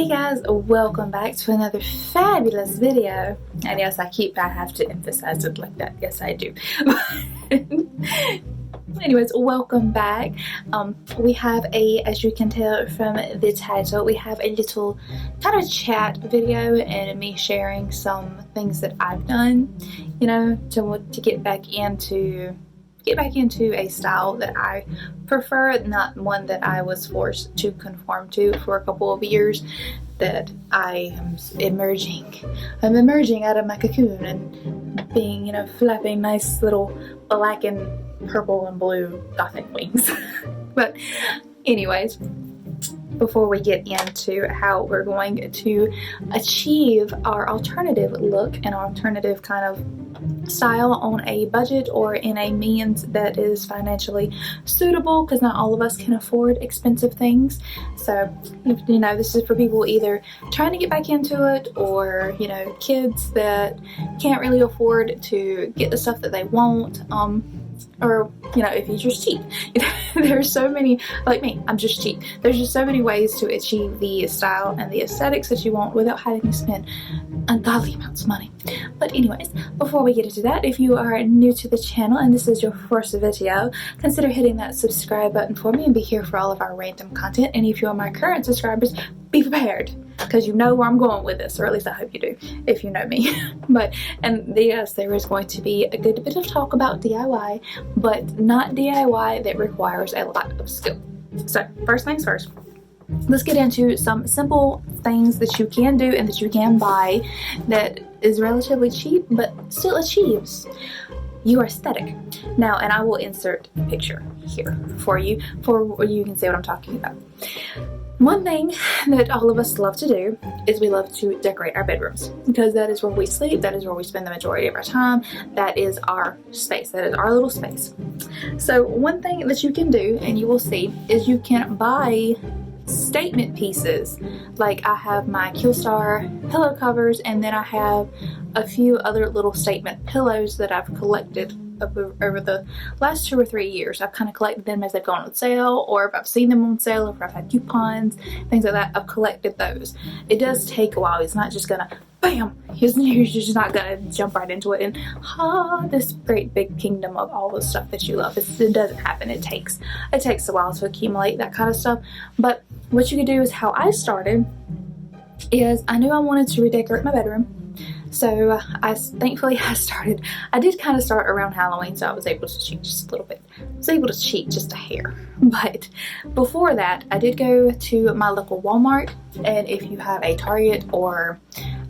Hey guys, welcome back to another fabulous video. And yes, I have to emphasize it like that. Yes, I do. Anyways, welcome back. We have as you can tell from the title, we have a little kind of chat video and me sharing some things that I've done, you know, to get back into a style that I prefer, not one that I was forced to conform to for a couple of years, that I am emerging. I'm emerging out of my cocoon and being, you know, flapping nice little black and purple and blue gothic wings. But anyways, before we get into how we're going to achieve our alternative look and alternative kind of style on a budget or in a means that is financially suitable, because not all of us can afford expensive things. So, you know, this is for people either trying to get back into it, or, you know, kids that can't really afford to get the stuff that they want, or, you know, if you're just cheap. There's so many, like me, I'm just cheap. There's just so many ways to achieve the style and the aesthetics that you want without having to spend ungodly amounts of money. But anyways, before we get into that, if you are new to the channel and this is your first video, consider hitting that subscribe button for me and be here for all of our random content. And if you are my current subscribers, be prepared, because you know where I'm going with this, or at least I hope you do if you know me. Yes, there is going to be a good bit of talk about DIY, but not DIY that requires a lot of skill. So first things first, let's get into some simple things that you can do and that you can buy that is relatively cheap but still achieves your aesthetic. Now, and I will insert a picture here for you can see what I'm talking about. One thing that all of us love to do is we love to decorate our bedrooms, because that is where we sleep, that is where we spend the majority of our time, that is our space, that is our little space. So one thing that you can do, and you will see, is you can buy statement pieces. Like I have my Killstar pillow covers, and then I have a few other little statement pillows that I've collected over the last 2 or 3 years. I've kind of collected them as they've gone on sale, or if I've seen them on sale, or if I've had coupons, things like that. I've collected those. It does take a while. It's not just gonna bam, you're just not gonna jump right into it and this great big kingdom of all the stuff that you love. It doesn't happen. It takes a while to accumulate that kind of stuff. But what you can do is, how I started is, I knew I wanted to redecorate my bedroom. So thankfully I did kind of start around Halloween, so I was able to cheat just a little bit. I was able to cheat just a hair. But before that, I did go to my local Walmart, and if you have a Target, or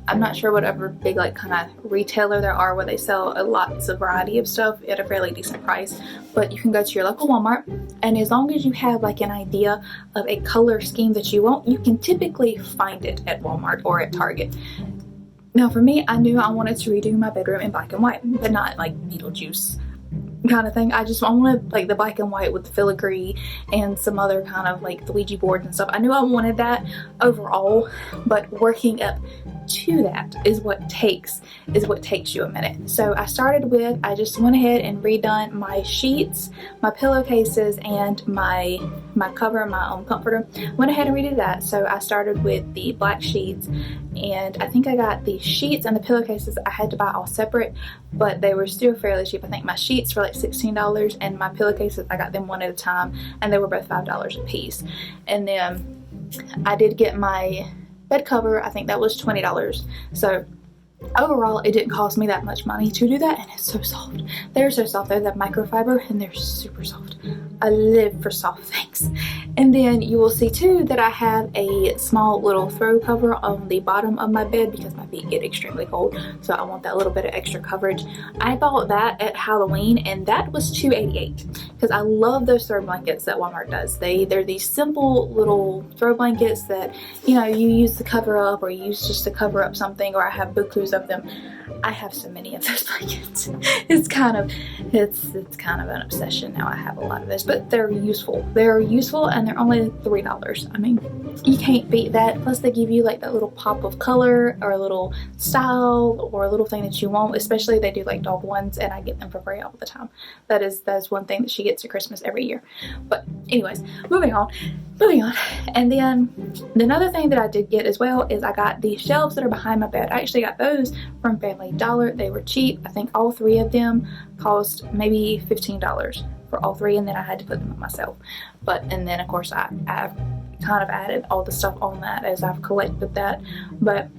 I'm not sure whatever big like kind of retailer there are where they sell lots of variety of stuff at a fairly decent price, but you can go to your local Walmart, and as long as you have like an idea of a color scheme that you want, you can typically find it at Walmart or at Target. Now for me, I knew I wanted to redo my bedroom in black and white, but not like Beetlejuice kind of thing. I wanted like the black and white with the filigree and some other kind of like the Ouija board and stuff. I knew I wanted that overall, but working up to that is what takes you a minute. So I just went ahead and redone my sheets, my pillowcases, and my cover, my comforter. Went ahead and redid that. So I started with the black sheets, and I think I got the sheets and the pillowcases I had to buy all separate, but they were still fairly cheap. I think my sheets were like $16, and my pillowcases, I got them one at a time, and they were both $5 a piece. And then I did get my bed cover, I think that was $20. So overall, it didn't cost me that much money to do that, and it's so soft. They're so soft. They're that microfiber, and they're super soft. I live for soft things. And then you will see too that I have a small little throw cover on the bottom of my bed, because my feet get extremely cold, so I want that little bit of extra coverage. I bought that at Halloween, and that was $2.88, because I love those throw blankets that Walmart does. They're these simple little throw blankets that, you know, you use to cover up, or you use just to cover up something, or I have bukus of them. I have so many of those blankets. It's kind of an obsession now. I have a lot of those, but they're useful. They're useful, and they're only $3. I mean, you can't beat that. Plus they give you like that little pop of color or a little style or a little thing that you want. Especially they do like dog ones, and I get them for free all the time. That is one thing that she gets at Christmas every year. But anyways, moving on. And then another thing that I did get as well is I got the shelves that are behind my bed. I actually got those from Family Dollar. They were cheap. I think all 3 of them cost maybe $15 for all 3, and then I had to put them up myself. And then of course I've kind of added all the stuff on that as I've collected that. But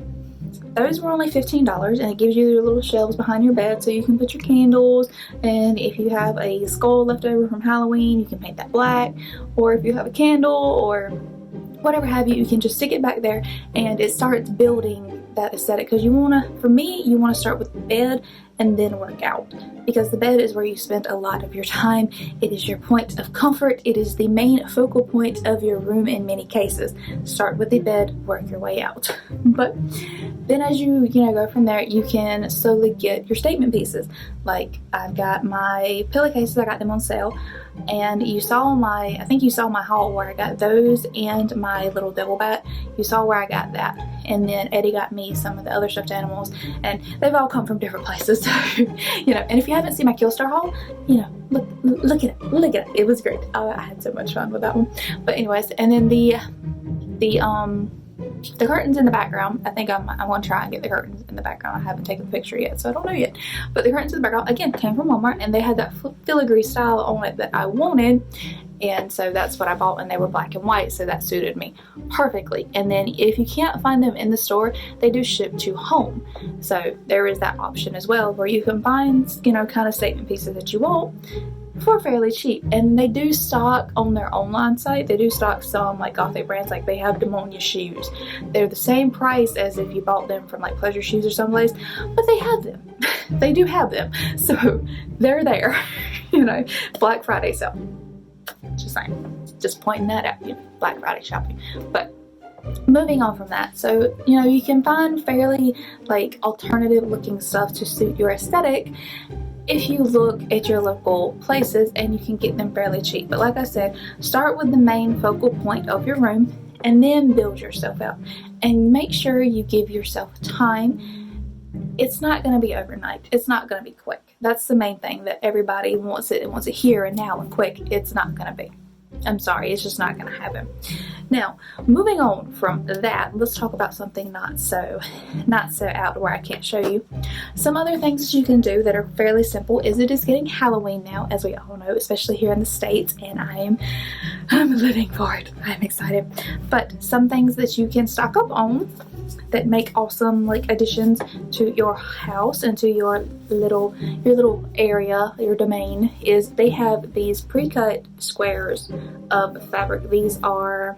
those were only $15, and it gives you your little shelves behind your bed so you can put your candles, and if you have a skull left over from Halloween, you can paint that black, or if you have a candle or whatever have you, you can just stick it back there, and it starts building that aesthetic. Because you want to start with the bed and then work out, because the bed is where you spend a lot of your time. It is your point of comfort. It is the main focal point of your room in many cases. Start with the bed, work your way out. But then as you go from there, you can slowly get your statement pieces. Like I've got my pillowcases, I got them on sale, and I think you saw my haul where I got those and my little double bat. You saw where I got that. And then Eddie got me some of the other stuffed animals, and they've all come from different places. So, and if you haven't seen my Killstar haul, look at it. It was great. I had so much fun with that one. But anyways, and then the curtains in the background, I think I'm going to try and get the curtains in the background. I haven't taken a picture yet, so I don't know yet. But the curtains in the background, again, came from Walmart, and they had that filigree style on it that I wanted. And so that's what I bought, and they were black and white, so that suited me perfectly. And then if you can't find them in the store, they do ship to home. So there is that option as well, where you can find, kind of statement pieces that you want for fairly cheap. And they do stock on their online site. They do stock some like Gothic brands, like they have Demonia shoes. They're the same price as if you bought them from like Pleasure Shoes or someplace, but they have them. They do have them. So they're there, Black Friday sale. Just saying, just pointing that out, Black Friday shopping. But moving on from that, so you can find fairly like alternative looking stuff to suit your aesthetic if you look at your local places, and you can get them fairly cheap. But like I said, start with the main focal point of your room and then build yourself out, and make sure you give yourself time. It's not going to be overnight. It's not going to be quick. That's the main thing that everybody wants it here and now and quick. It's not going to be. I'm sorry, it's just not going to happen. Now, moving on from that, let's talk about something not so out where I can't show you. Some other things that you can do that are fairly simple is it is getting Halloween now, as we all know, especially here in the States, and I'm living for it. I'm excited. But some things that you can stock up on that make awesome like additions to your house and to your little area, your domain, is they have these pre-cut squares of fabric. These are,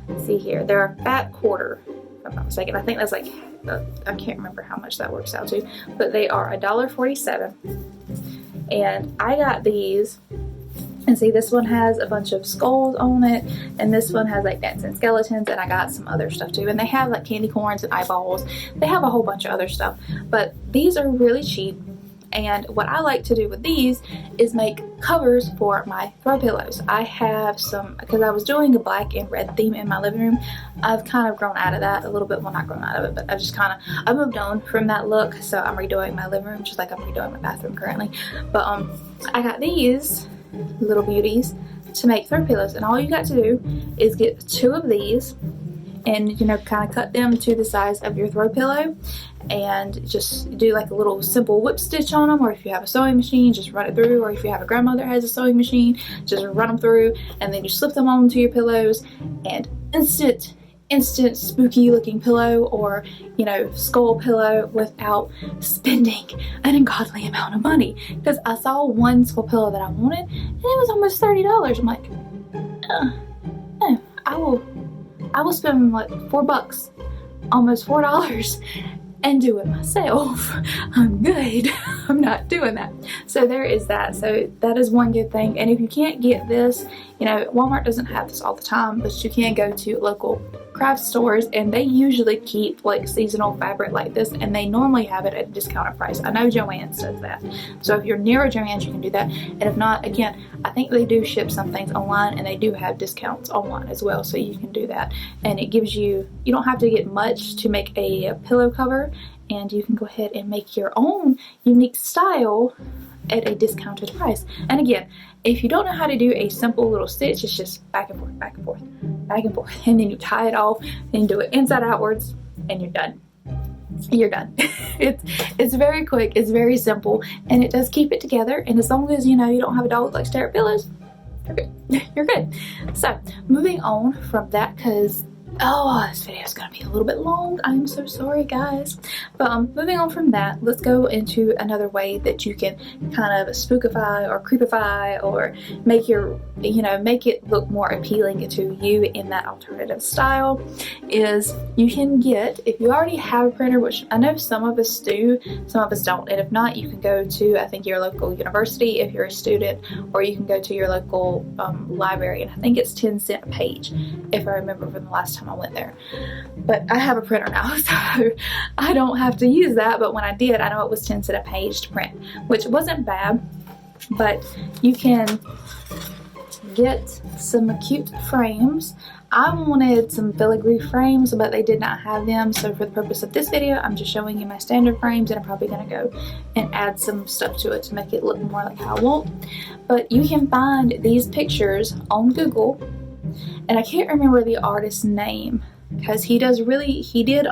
let's see here, they're a fat quarter, if I'm not mistaken. I think that's like, I can't remember how much that works out to, but they are $1.47. And I got these. And see, this one has a bunch of skulls on it, and this one has like dancing skeletons, and I got some other stuff too. And they have like candy corns and eyeballs. They have a whole bunch of other stuff, but these are really cheap. And what I like to do with these is make covers for my throw pillows. I have some, because I was doing a black and red theme in my living room. I've kind of grown out of that a little bit. Well, not grown out of it, but I moved on from that look. So I'm redoing my living room just like I'm redoing my bathroom currently. But I got these little beauties to make throw pillows, and all you got to do is get 2 of these and kind of cut them to the size of your throw pillow, and just do like a little simple whip stitch on them, or if you have a sewing machine, just run it through, or if you have a grandmother that has a sewing machine, just run them through, and then you slip them onto your pillows, and instant spooky looking pillow, or skull pillow, without spending an ungodly amount of money. Because I saw one skull pillow that I wanted, and it was almost $30. I'm like, no, I will spend like $4, almost $4, and do it myself. I'm good. I'm not doing that. So there is that. So that is one good thing. And if you can't get this You know, Walmart doesn't have this all the time, but you can go to local craft stores and they usually keep like seasonal fabric like this, and they normally have it at a discounted price. I know Joann's does that. So if you're near a Joann's, you can do that. And if not, again, I think they do ship some things online and they do have discounts online as well, so you can do that. And it gives you, you don't have to get much to make a pillow cover, and you can go ahead and make your own unique style at a discounted price. And again, if you don't know how to do a simple little stitch, it's just back and forth, back and forth, back and forth, and then you tie it off and do it inside outwards, and you're done. You're done. It's very quick, it's very simple, and it does keep it together. And as long as you know you don't have a dog like stare at pillows, you're good. You're good. So moving on from that, because this video is going to be a little bit long. I'm so sorry, guys. But moving on from that, let's go into another way that you can kind of spookify or creepify or make your, you know, make it look more appealing to you in that alternative style. Is you can get, if you already have a printer, which I know some of us do, some of us don't, and if not, you can go to, I think, your local university if you're a student, or you can go to your local library, and I think it's 10 cents a page if I remember from the last time I went there. But I have a printer now, so I don't have to use that. But when I did, I know it was 10 cents a page to print, which wasn't bad. But you can get some cute frames. I wanted some filigree frames, but they did not have them. So for the purpose of this video, I'm just showing you my standard frames, and I'm probably going to go and add some stuff to it to make it look more like how I want. But you can find these pictures on Google. And I can't remember the artist's name, because he did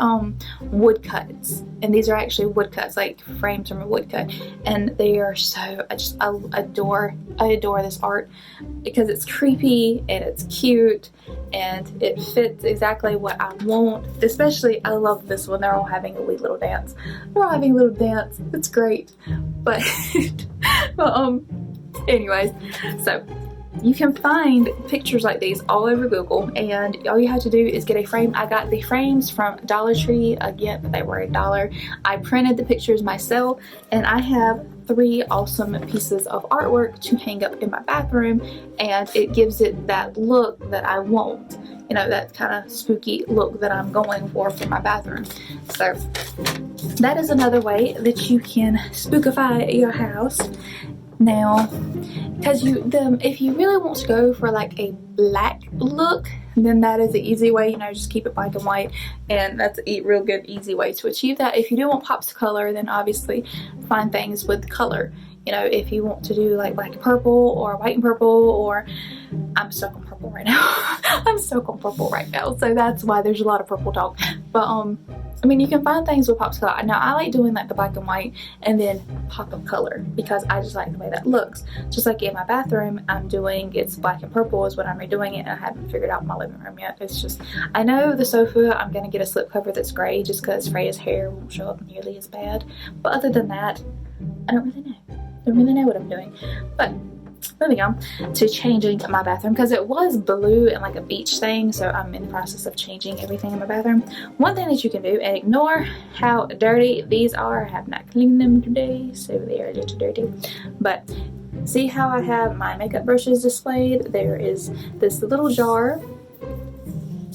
woodcuts, and these are actually woodcuts, like frames from a woodcut, and they are so, I adore this art because it's creepy and it's cute and it fits exactly what I want. Especially, I love this one. They're all having a wee little dance. They're all having a little dance. It's great. But anyways, so you can find pictures like these all over Google, and all you have to do is get a frame. I got the frames from Dollar Tree, again, they were $1. I printed the pictures myself, and I have 3 awesome pieces of artwork to hang up in my bathroom, and it gives it that look that I want. You know, that kind of spooky look that I'm going for my bathroom. So that is another way that you can spookify your house. Now, because if you really want to go for like a black look, then that is the easy way. You know, just keep it black and white, and that's a real good easy way to achieve that. If you do want pops of color, then obviously find things with color. You know, if you want to do like black and purple or white and purple, or I'm stuck on purple right now. I'm stuck on purple right now, so that's why there's a lot of purple talk. But I mean, you can find things with pops of color. Now, I like doing like the black and white and then pop of color because I just like the way that looks. Just like in my bathroom, I'm doing, it's black and purple is what I'm redoing it, and I haven't figured out my living room yet. It's just, I know the sofa, I'm going to get a slip cover that's gray just because Freya's hair won't show up nearly as bad. But other than that, I don't really know. I don't really know what I'm doing. But moving on to changing my bathroom, because it was blue and like a beach thing, so I'm in the process of changing everything in my bathroom. One thing that you can do, and ignore how dirty these are, I have not cleaned them today, so they are a little dirty, but see how I have my makeup brushes displayed? There is this little jar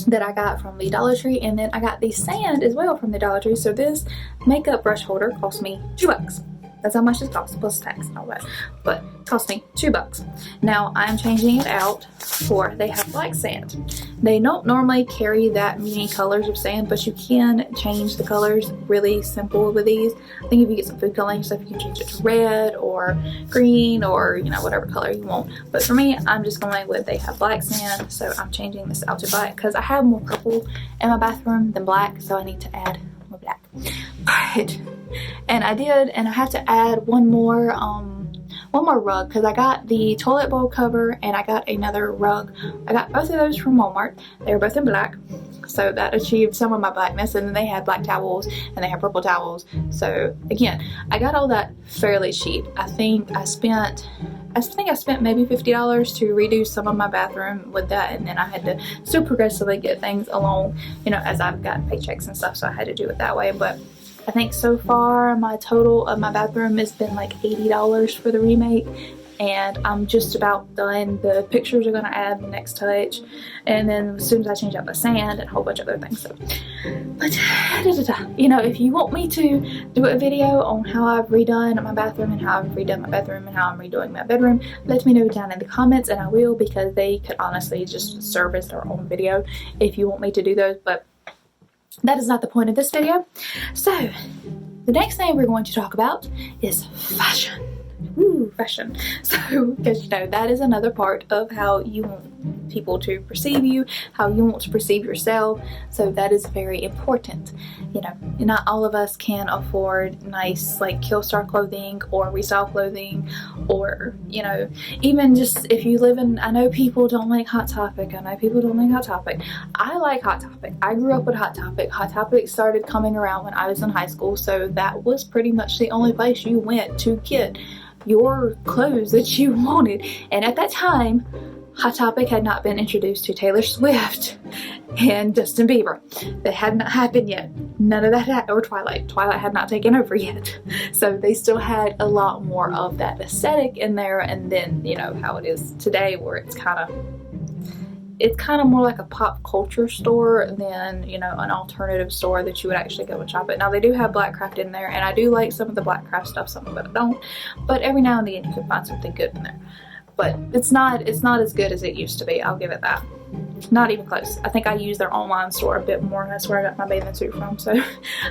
that I got from the Dollar Tree, and then I got the sand as well from the Dollar Tree. So this makeup brush holder cost me $2. That's how much it costs, plus tax and all that. But it cost me $2. Now I'm changing it out for, they have black sand. They don't normally carry that many colors of sand, but you can change the colors really simple with these. I think if you get some food coloring stuff, you can change it to red or green or, you know, whatever color you want. But for me, I'm just going with, they have black sand, so I'm changing this out to black because I have more purple in my bathroom than black, so I need to add more black. But and I did, and I have to add one more rug, because I got the toilet bowl cover and I got another rug. I got both of those from Walmart. They were both in black, so that achieved some of my blackness. And then they had black towels and they had purple towels. So again, I got all that fairly cheap. I think I spent maybe $50 to redo some of my bathroom with that, and then I had to still progressively get things along, you know, as I've got paychecks and stuff, so I had to do it that way. But I think so far my total of my bathroom has been like $80 for the remake, and I'm just about done. The pictures are gonna add the next touch, and then as soon as I change out the sand and a whole bunch of other things. So, but you know, if you want me to do a video on how I've redone my bathroom and how I've redone my bedroom and how I'm redoing my bedroom, let me know down in the comments, and I will, because they could honestly just serve as their own video if you want me to do those. But that is not the point of this video. So the next thing we're going to talk about is fashion. Ooh, fashion. So, because you know, that is another part of how you want people to perceive you, how you want to perceive yourself. So that is very important. You know, not all of us can afford nice like Killstar clothing or resale clothing, or you know, even just if you live in, I know people don't like Hot Topic. I know people don't like Hot Topic. I like Hot Topic. I grew up with Hot Topic. Hot Topic started coming around when I was in high school, so that was pretty much the only place you went to get your clothes that you wanted. And at that time, Hot Topic had not been introduced to Taylor Swift and Justin Bieber. That had not happened yet. None of that, or Twilight. Twilight had not taken over yet. So they still had a lot more of that aesthetic in there. And then, you know, how it is today, where it's kind of more like a pop culture store than, you know, an alternative store that you would actually go and shop at. Now they do have Blackcraft in there, and I do like some of the Blackcraft stuff, some of it I don't. But every now and then you can find something good in there. But it's not as good as it used to be, I'll give it that. Not even close. I think I use their online store a bit more, and that's where I got my bathing suit from. So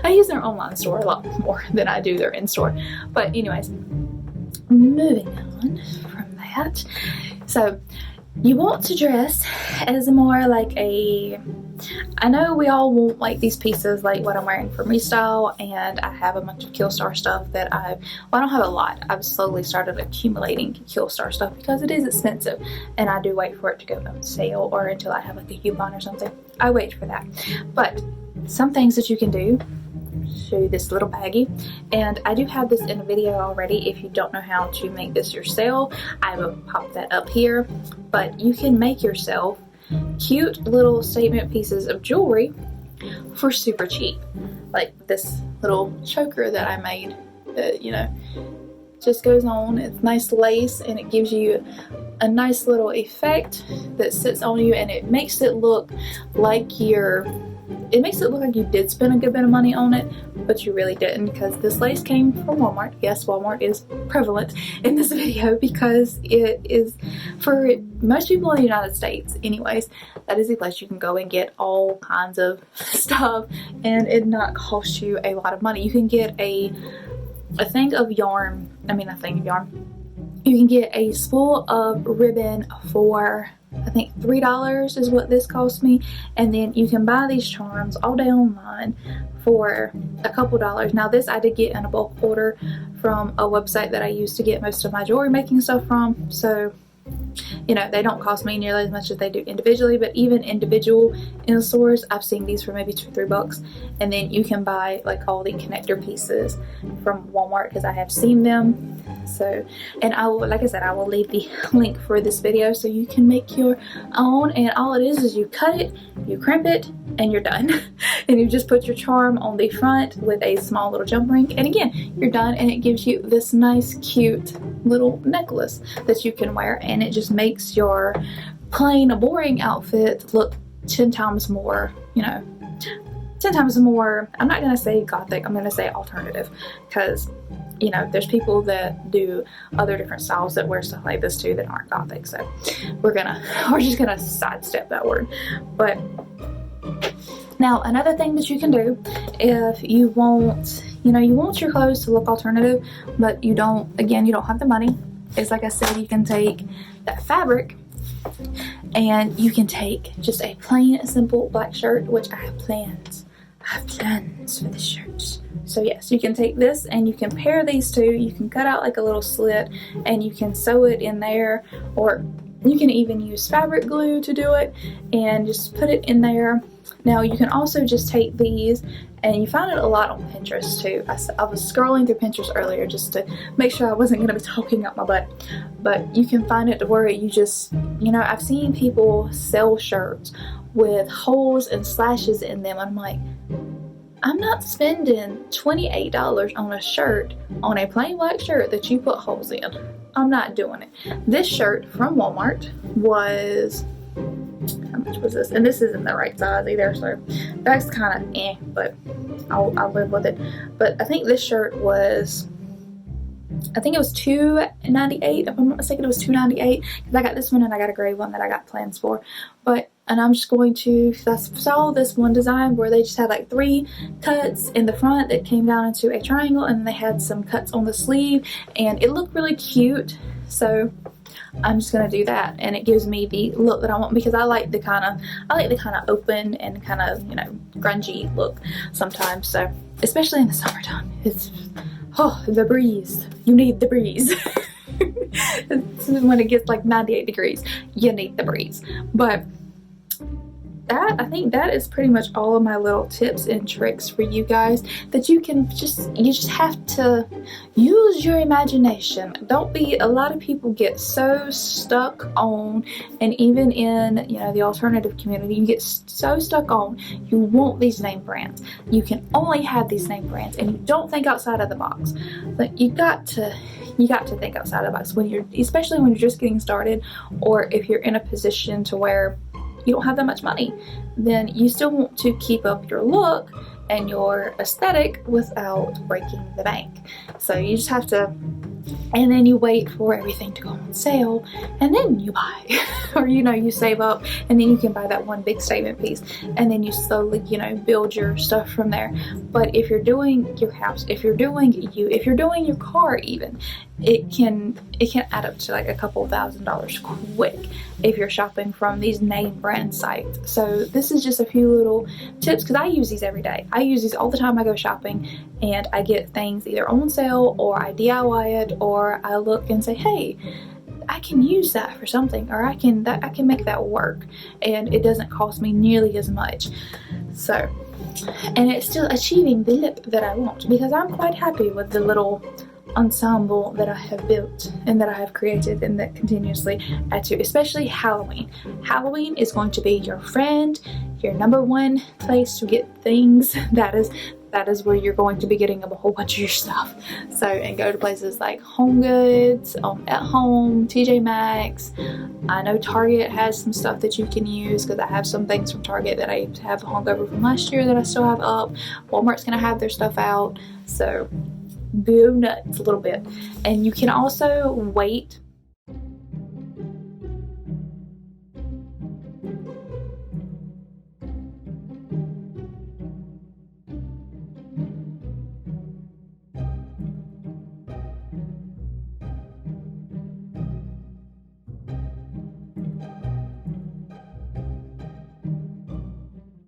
I use their online store a lot more than I do their in-store. But anyways, moving on from that. So you want to dress as more like a, I know we all want like these pieces like what I'm wearing from Restyle, and I have a bunch of Killstar stuff that well, I don't have a lot. I've slowly started accumulating Killstar stuff because it is expensive, and I do wait for it to go on sale or until I have like a coupon or something. I wait for that. But some things that you can do, show you this little baggie, and I do have this in a video already. If you don't know how to make this yourself, I will pop that up here. But you can make yourself cute little statement pieces of jewelry for super cheap, like this little choker that I made that, you know, just goes on. It's nice lace, and it gives you a nice little effect that sits on you, and it makes it look like it makes it look like you did spend a good bit of money on it, but you really didn't, because this lace came from Walmart. Yes, Walmart is prevalent in this video because it is, for most people in the United States anyways, that is a place you can go and get all kinds of stuff and it not cost you a lot of money. You can get a thing of yarn, you can get a spool of ribbon for, I think $3 is what this cost me, and then you can buy these charms all day online for a couple dollars. Now this I did get in a bulk order from a website that I use to get most of my jewelry making stuff from, so you know, they don't cost me nearly as much as they do individually. But even individual in stores, I've seen these for maybe $2 or $3, and then you can buy like all the connector pieces from Walmart because I have seen them. So, and I will, like I said, I will leave the link for this video so you can make your own. And all it is you cut it, you crimp it, and you're done. And you just put your charm on the front with a small little jump ring, and again, you're done, and it gives you this nice cute little necklace that you can wear, and it just makes your plain boring outfit look 10 times more, you know, 10 times more, I'm not gonna say gothic, I'm gonna say alternative, because you know, there's people that do other different styles that wear stuff like this too that aren't gothic, so we're just gonna sidestep that word. But now another thing that you can do if you want, you know, you want your clothes to look alternative, but you don't have the money, is like I said, you can take that fabric and you can take just a plain simple black shirt, which I have plans for this shirt. So yes, you can take this and you can pair these two. You can cut out like a little slit and you can sew it in there, or you can even use fabric glue to do it and just put it in there. Now you can also just take these, and you find it a lot on Pinterest too. I was scrolling through Pinterest earlier just to make sure I wasn't going to be talking out my butt, but you can find it to where you just, you know, I've seen people sell shirts with holes and slashes in them. I'm like, I'm not spending $28 on a shirt, on a plain black shirt that you put holes in. I'm not doing it. This shirt from Walmart was, how much was this? And this isn't the right size either, so that's kind of but I'll live with it. But I think this shirt was, I think it was $2.98. If I'm not mistaken, it was $2.98 because I got this one and I got a gray one that I got plans for. And I'm just going to, I saw this one design where they just had like 3 cuts in the front that came down into a triangle, and then they had some cuts on the sleeve, and it looked really cute. So I'm just gonna do that, and it gives me the look that I want, because I like the kind of open and kind of, you know, grungy look sometimes. So especially in the summertime, it's, oh, the breeze. You need the breeze. When it gets like 98 degrees, you need the breeze. But I think that is pretty much all of my little tips and tricks for you guys, that you just have to use your imagination. Don't be, a lot of people get so stuck on, and even in, you know, the alternative community, you get so stuck on, you want these name brands. You can only have these name brands, and you don't think outside of the box. But you got to think outside of the box especially when you're just getting started, or if you're in a position to where you don't have that much money, then you still want to keep up your look and your aesthetic without breaking the bank. So you just have to, and then you wait for everything to go on sale, and then you buy. Or, you know, you save up, and then you can buy that one big statement piece, and then you slowly, you know, build your stuff from there. But if you're doing your house, if you're doing your car even, it can add up to like a couple $1,000s quick if you're shopping from these name brand sites. So this is just a few little tips, because I use these every day. I use these all the time I go shopping, and I get things either on sale, or I DIY it, or I look and say, hey, I can use that for something, or I can make that work, and it doesn't cost me nearly as much. So, and it's still achieving the look that I want, because I'm quite happy with the little ensemble that I have built and that I have created, and that continuously add to, especially Halloween. Halloween is going to be your friend, your #1 place to get things. That is where you're going to be getting a whole bunch of your stuff. So, and go to places like Home Goods, At Home, TJ Maxx. I know Target has some stuff that you can use, because I have some things from Target that I have hung over from last year that I still have up. Walmart's gonna have their stuff out. So go nuts a little bit. And you can also wait